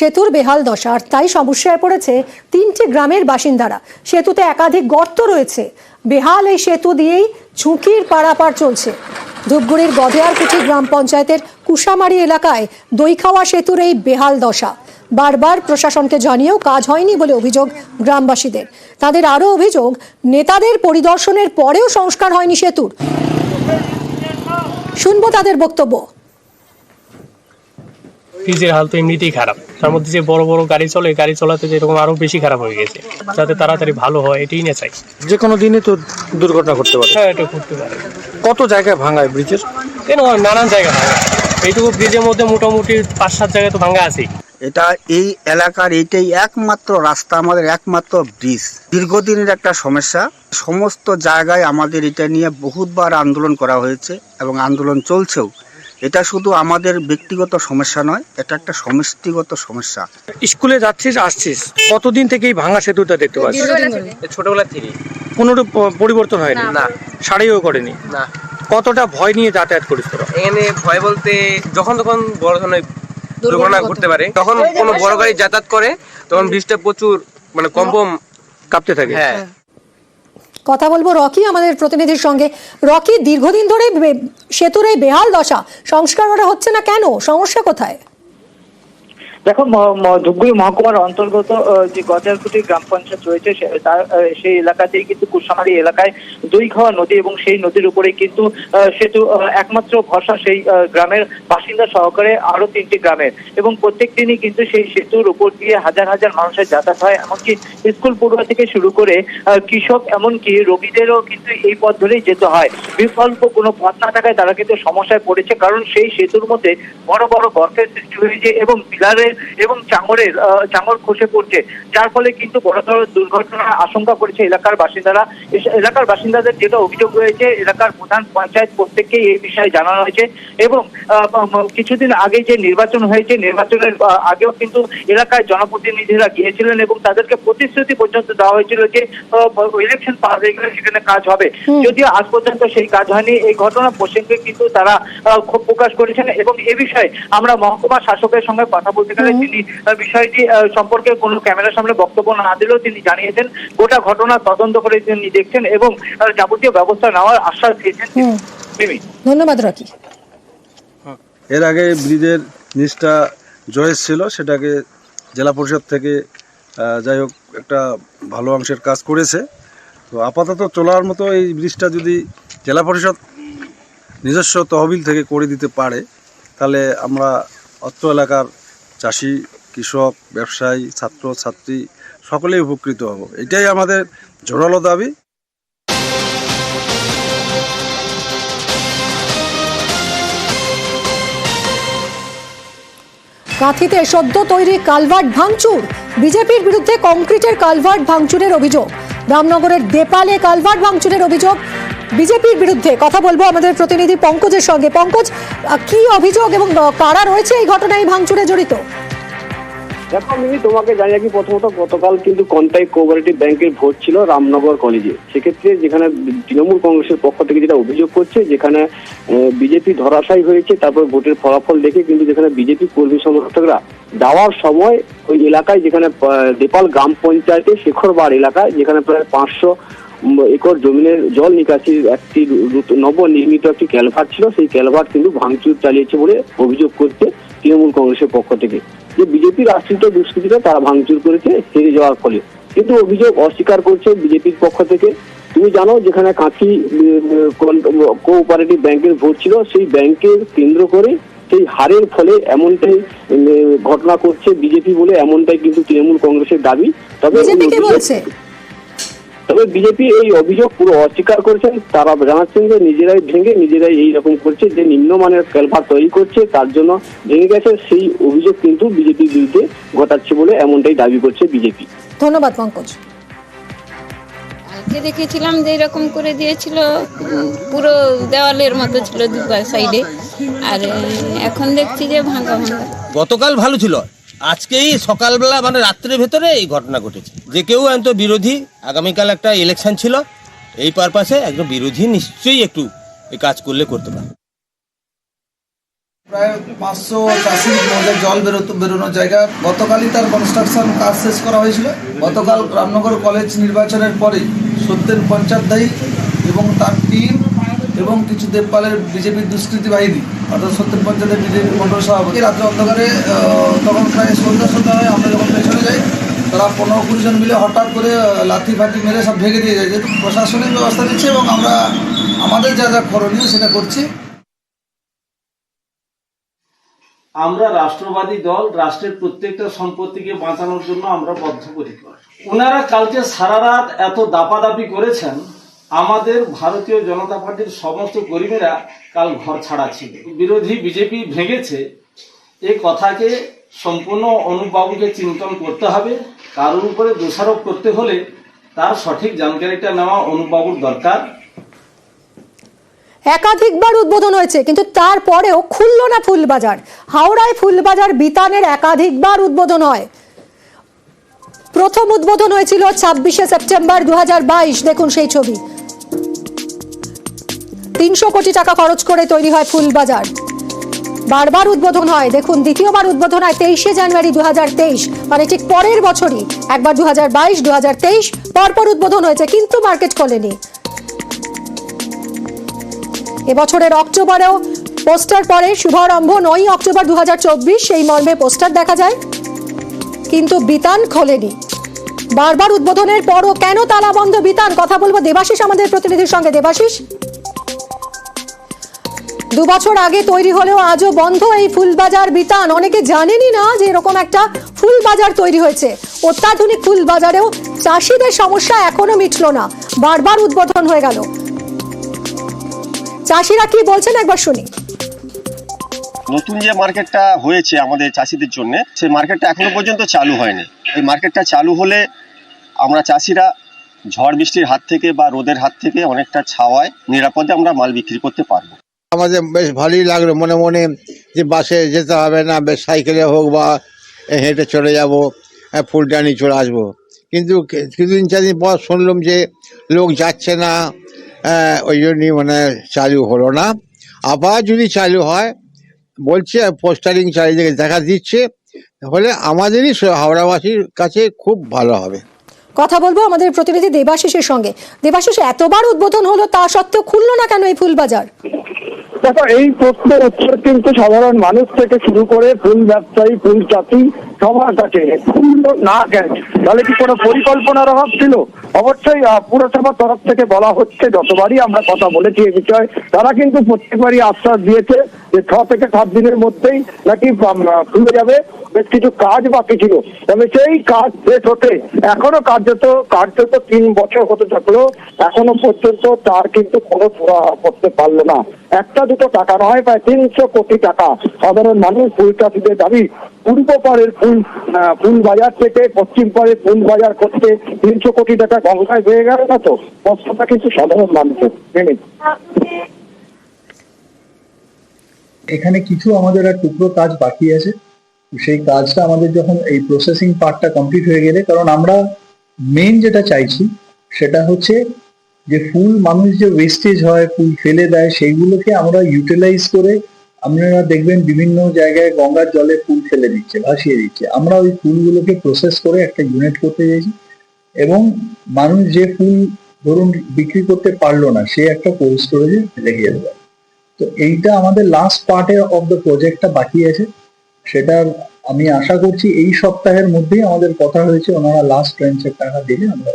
সেতুর বেহাল দশা, আর তাই সমস্যায় পড়েছে 3টি গ্রামের বাসিন্দারা। সেতুতে একাধিক গর্ত রয়েছে। বেহাল এই সেতু দিয়েই ঝুঁকির পারাপার চলছে। ধূপগুড়ির গধেয়ারকুঠি গ্রাম পঞ্চায়েতের কুশামারি এলাকায় দইখাওয়া সেতুর এই বেহাল দশা। বারবার প্রশাসনকে জানিয়েও কাজ হয়নি বলে অভিযোগ গ্রামবাসীদের। তাদের আরও অভিযোগ, নেতাদের পরিদর্শনের পরেও সংস্কার হয়নি সেতুর। শুনবো তাদের বক্তব্য। ব্রিজের হাল তো এমনিতেই খারাপ, তার মধ্যে যে বড় বড় গাড়ি চলে, গাড়ি চলাতে যেরকম আরো বেশি খারাপ হয়ে গেছে। যাতে তাড়াতাড়ি ভালো হয় এটাই না চাই। যে কোনো দিনে তো দুর্ঘটনা ঘটতে পারে। হ্যাঁ, এটা করতে পারে। কত জায়গায় ভাঙায় ব্রিজের? নানান জায়গা ভাঙা। এইটুকু ব্রিজের মধ্যে মোটামুটি 5-7 জায়গায় তো ভাঙা আছে। এটা এই এলাকার এইটাই একমাত্র রাস্তা, আমাদের একমাত্র ব্রিজ। দীর্ঘদিনের একটা সমস্যা। সমস্ত জায়গায় আমাদের এটা নিয়ে বহুতবার আন্দোলন করা হয়েছে এবং আন্দোলন চলছেও। এটা শুধু আমাদের ব্যক্তিগত সমস্যা নয়, এটা একটা সমষ্টিগত সমস্যা। স্কুলে যাচ্ছিস আসছিস, কতদিন থেকে এই ভাঙা সেতুটা দেখতে পাচ্ছিস? ছোটবেলা থেকে কোনো পরিবর্তন হয়নি? না। সারিও করেনি? না। কতটা ভয় নিয়ে যাতায়াত করিস তোরা? এখানে ভয় বলতে যখন তখন বড় ধরনের দুর্ঘটনা ঘটতে পারে, তখন কোনো বড় গাড়ি যাতায়াত করে তখন ব্রিজটা প্রচুর কম্পন কাঁপতে থাকে। হ্যাঁ। কথা বলবো রকি আমাদের প্রতিনিধির সঙ্গে। রকি, দীর্ঘদিন ধরে সেতুর এই বেহাল দশা, সংস্কার করা হচ্ছে না কেন? সমস্যা কোথায়? দেখো, ধূপগুড়ি মহকুমার অন্তর্গত যে গধেয়ারকুঠি গ্রাম পঞ্চায়েত রয়েছে সেই এলাকাতেই কিন্তু কুশামারি এলাকায় দইখাওয়া নদী, এবং সেই নদীর উপরে কিন্তু সেতু একমাত্র ভরসা সেই গ্রামের বাসিন্দা সহকারে আরো 3টি গ্রামের, এবং প্রত্যেক দিনই কিন্তু সেই সেতুর উপর দিয়ে হাজার হাজার মানুষের যাতায়াত হয়। এমনকি স্কুল পড়ুয়া থেকে শুরু করে কৃষক, এমনকি রোগীদেরও কিন্তু এই পথ ধরেই যেতে হয়। বিকল্প কোনো পথ না থাকায় তারা কিন্তু সমস্যায় পড়েছে, কারণ সেই সেতুর মধ্যে বড় বড় গর্তের সৃষ্টি হয়েছে এবং পিলারের এবং চাঙর খসে পড়ছে, যার ফলে কিন্তু বড় ধরনের দুর্ঘটনার আশঙ্কা করেছে এলাকার বাসিন্দারা। এলাকার বাসিন্দাদের যেটা অভিযোগ রয়েছে, এলাকার প্রধান পঞ্চায়েত প্রত্যেককে এই বিষয়ে জানানো হয়েছে, এবং কিছুদিন আগে যে নির্বাচন হয়েছে, নির্বাচনের আগেও কিন্তু এলাকায় জনপ্রতিনিধিরা গিয়েছিলেন এবং তাদেরকে প্রতিশ্রুতি পর্যন্ত দেওয়া হয়েছিল যে ইলেকশন পাস হয়ে গেলে সেখানে কাজ হবে। যদিও আজ পর্যন্ত সেই কাজ হয়নি। এই ঘটনা প্রসঙ্গে কিন্তু তারা ক্ষোভ প্রকাশ করেছেন, এবং এ বিষয়ে আমরা মহকুমা শাসকের সঙ্গে কথা বলতে গেলে তিনি বিষয়টি সম্পর্কে কোনো ক্যামেরার সামনে বক্তব্য না দিলেও তিনি জানিয়েছেন গোটা ঘটনা তদন্ত করে তিনি দেখছেন এবং যাবতীয় ব্যবস্থা নেওয়ার আশ্বাস দিয়েছেন। ধন্যবাদ রকি। এর আগে ব্রিজের নিচটা জয়েস ছিল, সেটাকে জেলা পরিষদ থেকে যাই হোক একটা ভালো অংশের কাজ করেছে। তো আপাতত চলার মতো এই ব্রিজটা যদি জেলা পরিষদ নিজস্ব তহবিল থেকে করে দিতে পারে, তাহলে আমরা অত্র এলাকার চাষি, কৃষক, ব্যবসায়ী, ছাত্র ছাত্রী সকলেই উপকৃত হব। এটাই আমাদের জোরালো দাবি। কাঁথিতে সদ্য তৈরি কালভার্ট ভাঙচুর। বিজেপির বিরুদ্ধে কংক্রিটের কালভার্ট ভাঙচুরের অভিযোগ। রামনগরের দেপালে কালভার্ট ভাঙচুরের অভিযোগ বিজেপির বিরুদ্ধে। কথা বলবো আমাদের প্রতিনিধি পঙ্কজের সঙ্গে। পঙ্কজ, কি অভিযোগ এবং কারা রয়েছে এই ঘটনায় ভাঙচুরে জড়িত? দেখো, আমি তোমাকে জানি রাখি, প্রথমত গতকাল কিন্তু কন্টাই কোঅপারেটিভ ব্যাংকের ভোট ছিল রামনগর কলেজে। সেক্ষেত্রে যেখানে তৃণমূল কংগ্রেসের পক্ষ থেকে যেটা অভিযোগ করছে, যেখানে বিজেপি ধরাশায়ী হয়েছে, তারপর ভোটের ফলাফল দেখে কিন্তু যেখানে বিজেপি কর্মী সমর্থকরা যাওয়ার সময় ওই এলাকায়, যেখানে দেপাল গ্রাম পঞ্চায়েতে শেখরবাড় এলাকায়, যেখানে প্রায় 500 একর জমিনের জল নিকাশির একটি নবনির্মিত একটি ক্যালভার্ট ছিল, সেই ক্যালভার্ট কিন্তু ভাঙচুর চালিয়েছে বলে অভিযোগ করছে তৃণমূল কংগ্রেসের পক্ষ থেকে। যে বিজেপির আশ্রিত দুষ্কৃতীরা তারা ভাঙচুর করেছে হেরে যাওয়ার ফলে, কিন্তু অভিযোগ অস্বীকার করছে বিজেপির পক্ষ থেকে। তুমি জানো, যেখানে কাঁথি কোঅপারেটিভ ব্যাংকের ভোট ছিল, সেই ব্যাংকের কেন্দ্র করে সেই হারের ফলে এমনটাই ঘটনা করছে বিজেপি বলে, এমনটাই কিন্তু তৃণমূল কংগ্রেসের দাবি। তবে বিজেপি এই অভিযোগ পুরো অস্বীকার করেছেন। তারা জানাচ্ছেন যে নিজেরাই ভেঙে নিজেরাই এইরকম করছে, যে নিম্নমানের ক্যালভার্ট তৈরি করছে তার জন্য ভেঙে গেছে, সেই অভিযোগ কিন্তু বিজেপির বিরুদ্ধে ঘটাচ্ছে বলে এমনটাই দাবি করছে বিজেপি। ধন্যবাদ পঙ্কজ। কালকে দেখেছিলাম যে এরকম করে দিয়েছিল, পুরো দেওয়ালের মতো ছিল দুপার সাইডে, আর এখন দেখছি যে ভাঙা ভাঙা। গতকাল ভালো ছিল, আজকেই সকালবেলা রাত্রের ভেতরে এই ঘটনা ঘটেছে। যে কেউ তো বিরোধী, আগামীকাল একটা ইলেকশন ছিল, এই পারপাসে একজন বিরোধী নিশ্চয়ই একটু এই কাজ করলে করতে পারে। প্রায় 500 চাষির মধ্যে জল বেরোনোর জায়গা গতকালই তার কনস্ট্রাকশন কাজ শেষ করা হয়েছিল। গতকাল রামনগর কলেজ নির্বাচনের পরেই সত্যেন পঞ্চায়েত এবং তার টিম এবং কিছু দেবপালের বিজেপির দুষ্কৃতী বাহিনী অর্থাৎ সত্যেন পঞ্চায়েতের বিজেপি মন্ডল সভাপতি রাত্রে অন্ধকারে তখন প্রায় সন্ধ্যা হয়, আমরা যখন পেছনে যাই তারা 15-20 জন মিলে হঠাৎ করে লাথি ফাটি মেরে সব ভেঙে দিয়ে যায়। যেহেতু প্রশাসনিক ব্যবস্থা নিচ্ছে এবং আমরা আমাদের যা যা করণীয় সেটা করছি। আমরা রাষ্ট্রবাদী দল, রাষ্ট্রের প্রত্যেকটা সম্পত্তিকে বাঁচানোর জন্য আমরা বদ্ধপরিকর। ওনারা কালকে সারা রাত এত দাপাদাপি করেছেন, আমাদের ভারতীয় জনতা পার্টির সমস্ত কর্মীরা কাল ঘর ছাড়া ছিল। বিরোধী বিজেপি ভেঙেছে, এই কথাকে সম্পূর্ণ অনুপবাবুকে চিন্তন করতে হবে। কারোর উপরে দোষারোপ করতে হলে তার সঠিক জানকারিটা নেওয়া অনুপবাবুর দরকার। একাধিকবার উদ্বোধন হয়েছে কিন্তু তারপরেও খুলল না ফুলবাজার। হাওড়ায় ফুলবাজার বিতানের একাধিকবার উদ্বোধন হয়। প্রথম উদ্বোধন হয়েছিল 26শে সেপ্টেম্বর 2022। দেখুন সেই ছবি। 300 কোটি টাকা খরচ করে তৈরি হয় ফুলবাজার। বারবার উদ্বোধন হয়। দেখুন দ্বিতীয়বার উদ্বোধন হয় 23শে জানুয়ারি 2023, মানে ঠিক পরের বছরই। একবার 2022, 2023 পরপর উদ্বোধন হয়েছে কিন্তু মার্কেট খোলেনি। এবছরের অক্টোবরেও পোস্টার পরে শুভারম্ভ 9ই অক্টোবর 2024 সেই মর্মে পোস্টার দেখা যায় কিন্তু বিতান খোলেনি। বারবার উদ্বোধনের পরও কেন তালাবন্ধ বিতান? কথা বলবো দেবাশিস আমাদের প্রতিনিধির সঙ্গে। দেবাশিস, 2 বছর আগে তৈরি হলেও আজও বন্ধ এই ফুলবাজার বিতান। অনেকে জানেনই না যে এরকম একটা ফুলবাজার তৈরি হয়েছে। অত্যাধুনিক ফুলবাজারেও চাষিদের সমস্যা এখনো মিটলো না, বারবার উদ্বোধন হয়ে গেল। চাষিরা কি বলছেন একবার শুনি। নতুন যে মার্কেটটা হয়েছে আমাদের চাষিদের জন্য, সেই মার্কেটটা এখনো পর্যন্ত চালু হয়নি। এই মার্কেটটা চালু হলে আমরা চাষিরা ঝড় বৃষ্টির হাত থেকে বা রোদের হাত থেকে অনেকটা ছাওয়ায় নিরাপদে আমরা মাল বিক্রি করতে পারবো। আমাদের বেশ ভালোই লাগলো, মনে মনে যে বাসে যেতে হবে না, বেশ সাইকেলে হোক বা হেঁটে চলে যাব, ফুলটা নিয়ে চলে আসবো। কিন্তু কিছুদিন 4 দিন পর শুনলাম যে লোক যাচ্ছে না, ওই জন্যই মানে চালু হলো না। আবার যদি চালু হয় বলছে, পোস্টারিং চারিদিকে দেখা দিচ্ছে, হলে আমাদেরই হাওড়াবাসীর কাছে খুব ভালো হবে। কথা বলবো আমাদের প্রতিনিধি দেবাশিসের সঙ্গে। দেবাশিস, এতবার উদ্বোধন হলো তা সত্ত্বেও খুললো না কেন এই ফুলবাজার? দেখো, এই প্রশ্নের উত্তর কিন্তু সাধারণ মানুষ থেকে শুরু করে ফুল ব্যবসায়ী, ফুল চাষি সবার কাছে। খুললো না কেন? তাহলে কি কোনো পরিকল্পনার অভাব ছিল? অবশ্যই পুরসভার তরফ থেকে বলা হচ্ছে, যতবারই আমরা কথা বলেছি এই বিষয়ে, তারা কিন্তু প্রত্যেকবারই আশ্বাস দিয়েছে যে 6 থেকে 7 দিনের মধ্যেই নাকি খুলে যাবে। বেশ কিছু কাজ বাকি ছিল, তবে সেই কাজ শেষ হতে এখনো কার্যত 3 বছর হতে থাকলো, এখনো পর্যন্ত তার কিন্তু কোনো পুরা করতে পারলো না। একটা দুটো টাকা নয়, প্রায় 300 কোটি টাকা। সাধারণ মানুষ, ফুল চাষিদের দাবি, পূর্ব পাড়ের ফুল বাজার থেকে পশ্চিম পাড়ের ফুল বাজার করতে 300 কোটি টাকা গঙ্গায় হয়ে গেল না। তো কষ্টটা কিন্তু সাধারণ মানুষের। এখানে কিছু আমাদের আর টুকরো কাজ বাকি আছে। সেই কাজটা আমাদের যখন এই প্রসেসিং পার্টটা কমপ্লিট হয়ে গেলে, কারণ আমরা মেইন যেটা চাইছি সেটা হচ্ছে যে ফুল, মানুষ যে ওয়েস্টেজ হয়, ফুল ফেলে দেয়, সেইগুলোকে আমরা ইউটিলাইজ করে, আপনারা দেখবেন বিভিন্ন জায়গায় গঙ্গার জলে ফুল ফেলে দিচ্ছে, ভাসিয়ে দিচ্ছে। আমরা ওই ফুলগুলোকে প্রসেস করে একটা ইউনিট করতে চাইছি এবং মানুষ যে ফুল ধরুন বিক্রি করতে পারলো না, সে একটা কোল্ড স্টোরেজে রেখে যেতে পারে। তো এইটা আমাদের লাস্ট পার্টে অফ দ্য প্রজেক্টটা বাকি আছে। সেটা আমি আশা করছি এই সপ্তাহের মধ্যেই আমাদের কথা হয়েছে, ওনারা লাস্ট ট্রেঞ্চের টাকা দিলে আমরা